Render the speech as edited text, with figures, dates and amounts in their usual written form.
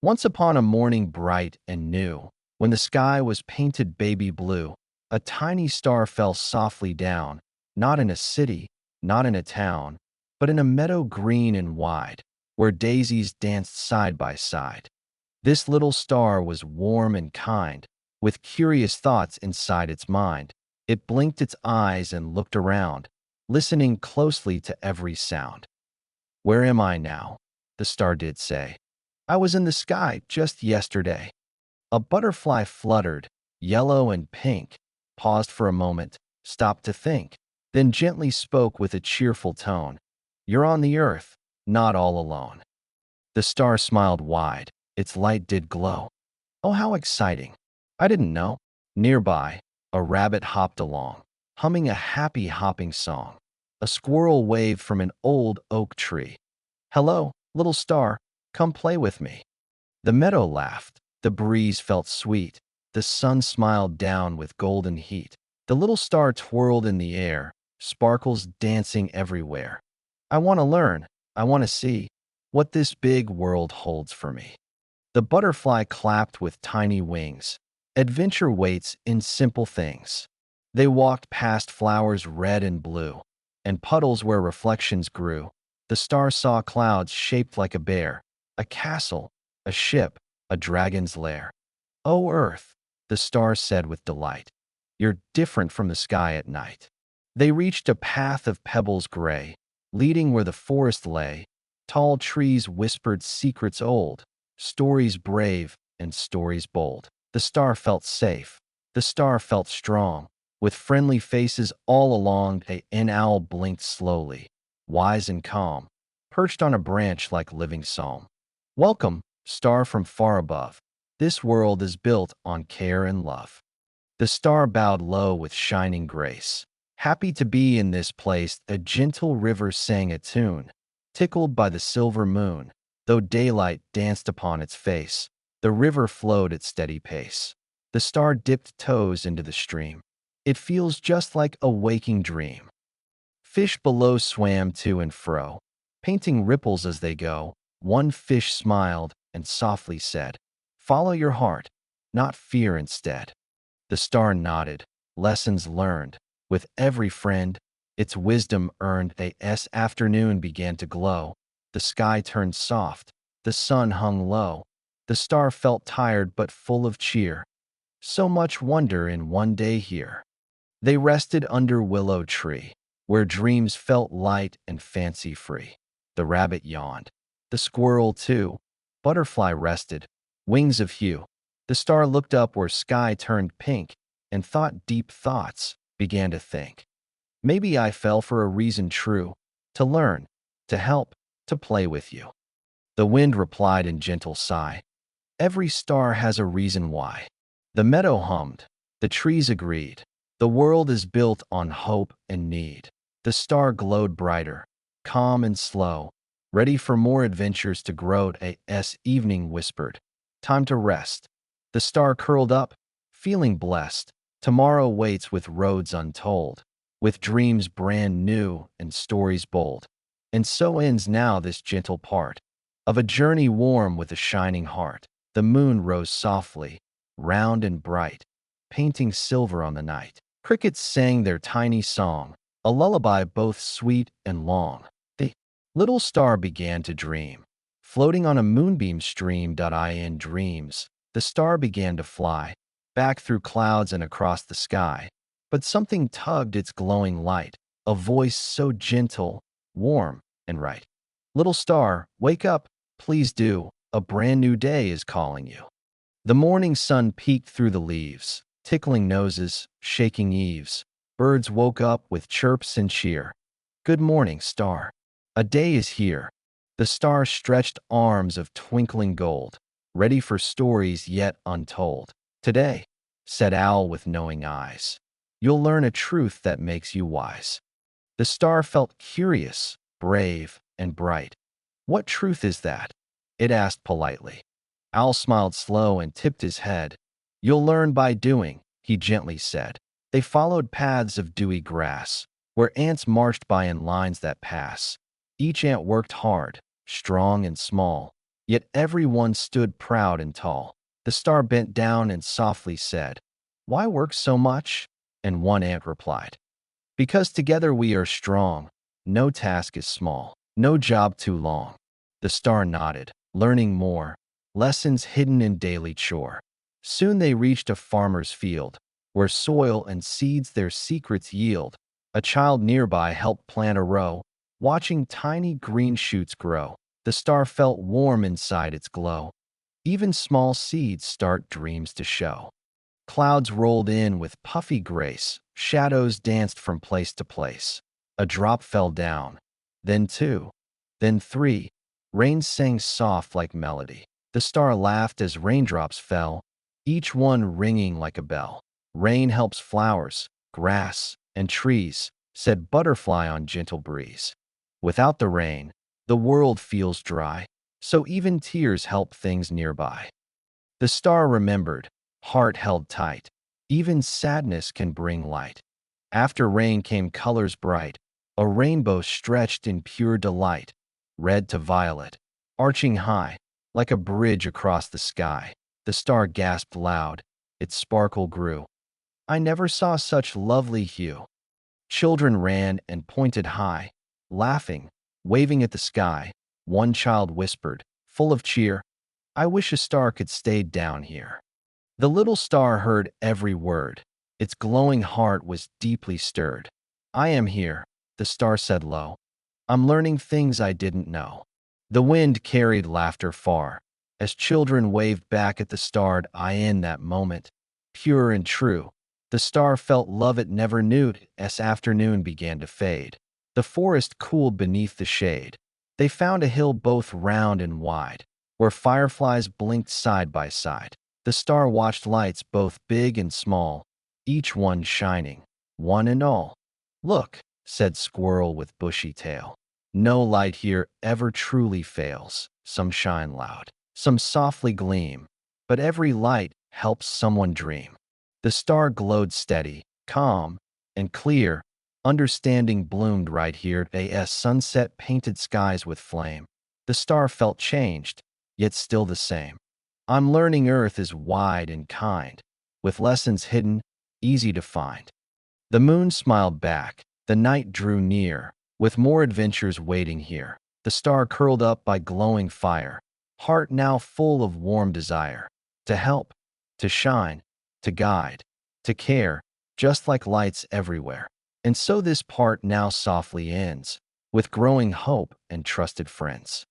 Once upon a morning bright and new, when the sky was painted baby blue, a tiny star fell softly down, not in a city, not in a town, but in a meadow green and wide, where daisies danced side by side. This little star was warm and kind, with curious thoughts inside its mind. It blinked its eyes and looked around, listening closely to every sound. "Where am I now?" the star did say. "I was in the sky just yesterday." A butterfly fluttered, yellow and pink, paused for a moment, stopped to think, then gently spoke with a cheerful tone. "You're on the earth, not all alone." The star smiled wide, its light did glow. "Oh, how exciting! I didn't know." Nearby, a rabbit hopped along, humming a happy hopping song. A squirrel waved from an old oak tree. "Hello, little star, come play with me." The meadow laughed, the breeze felt sweet, the sun smiled down with golden heat. The little star twirled in the air, sparkles dancing everywhere. "I want to learn, I want to see what this big world holds for me." The butterfly clapped with tiny wings. Adventure waits in simple things. They walked past flowers red and blue, and puddles where reflections grew. The star saw clouds shaped like a bear, a castle, a ship, a dragon's lair. "Oh, Earth," the star said with delight, "you're different from the sky at night." They reached a path of pebbles gray, leading where the forest lay. Tall trees whispered secrets old, stories brave and stories bold. The star felt safe. The star felt strong. With friendly faces all along, an owl blinked slowly, wise and calm, perched on a branch like living psalm. "Welcome, star from far above. This world is built on care and love." The star bowed low with shining grace. "Happy to be in this place." A gentle river sang a tune, tickled by the silver moon. Though daylight danced upon its face, the river flowed at steady pace. The star dipped toes into the stream. "It feels just like a waking dream." Fish below swam to and fro, painting ripples as they go. One fish smiled and softly said, "Follow your heart, not fear instead." The star nodded, lessons learned. With every friend, its wisdom earned. As afternoon began to glow, the sky turned soft, the sun hung low. The star felt tired but full of cheer. So much wonder in one day here. They rested under willow tree, where dreams felt light and fancy free. The rabbit yawned. The squirrel too. Butterfly rested, wings of hue. The star looked up where sky turned pink and thought deep thoughts, began to think. "Maybe I fell for a reason true, to learn, to help, to play with you." The wind replied in gentle sigh. "Every star has a reason why." The meadow hummed. The trees agreed. The world is built on hope and need. The star glowed brighter, calm and slow, ready for more adventures to grow. As evening whispered, "Time to rest." The star curled up, feeling blessed. Tomorrow waits with roads untold, with dreams brand new and stories bold. And so ends now this gentle part of a journey warm with a shining heart. The moon rose softly, round and bright, painting silver on the night. Crickets sang their tiny song, a lullaby both sweet and long. The little star began to dream, floating on a moonbeam stream. In dreams, the star began to fly, back through clouds and across the sky. But something tugged its glowing light, a voice so gentle, warm, and right. "Little star, wake up, please do. A brand new day is calling you." The morning sun peeked through the leaves, tickling noses, shaking eaves. Birds woke up with chirps and cheer. "Good morning, star. A day is here." The star stretched arms of twinkling gold, ready for stories yet untold. "Today," said owl with knowing eyes, "you'll learn a truth that makes you wise." The star felt curious, brave, and bright. "What truth is that?" it asked politely. Owl smiled slow and tipped his head. "You'll learn by doing," he gently said. They followed paths of dewy grass, where ants marched by in lines that pass. Each ant worked hard, strong and small, Yet everyone stood proud and tall. The star bent down and softly said, "Why work so much?" And one ant replied, "Because together we are strong. No task is small, no job too long." The star nodded, learning more, lessons hidden in daily chore. Soon they reached a farmer's field, where soil and seeds their secrets yield. A child nearby helped plant a row, watching tiny green shoots grow. The star felt warm inside its glow. Even small seeds start dreams to show. Clouds rolled in with puffy grace, shadows danced from place to place. A drop fell down, then two, then three. Rain sang soft like melody. The star laughed as raindrops fell, each one ringing like a bell. "Rain helps flowers, grass, and trees," said butterfly on gentle breeze. "Without the rain, the world feels dry, so even tears help things nearby." The star remembered, heart held tight. Even sadness can bring light. After rain came colors bright, a rainbow stretched in pure delight, red to violet, arching high, like a bridge across the sky. The star gasped loud, its sparkle grew. "I never saw such lovely hue." Children ran and pointed high, laughing, waving at the sky. One child whispered, full of cheer, "I wish a star could stay down here." The little star heard every word. Its glowing heart was deeply stirred. "I am here," the star said low. "I'm learning things I didn't know." The wind carried laughter far, as children waved back at the star. In that moment, pure and true, the star felt love it never knew. As afternoon began to fade, the forest cooled beneath the shade. They found a hill both round and wide, where fireflies blinked side by side. The star watched lights both big and small, each one shining, one and all. "Look," said Squirrel with bushy tail. "No light here ever truly fails. Some shine loud, some softly gleam, but every light helps someone dream." The star glowed steady, calm, and clear. Understanding bloomed right here. As sunset painted skies with flame, the star felt changed, yet still the same. "I'm learning Earth is wide and kind, with lessons hidden, easy to find." The moon smiled back, the night drew near, with more adventures waiting here. The star curled up by glowing fire, heart now full of warm desire. To help, to shine, to guide, to care, just like lights everywhere. And so this part now softly ends, with growing hope and trusted friends.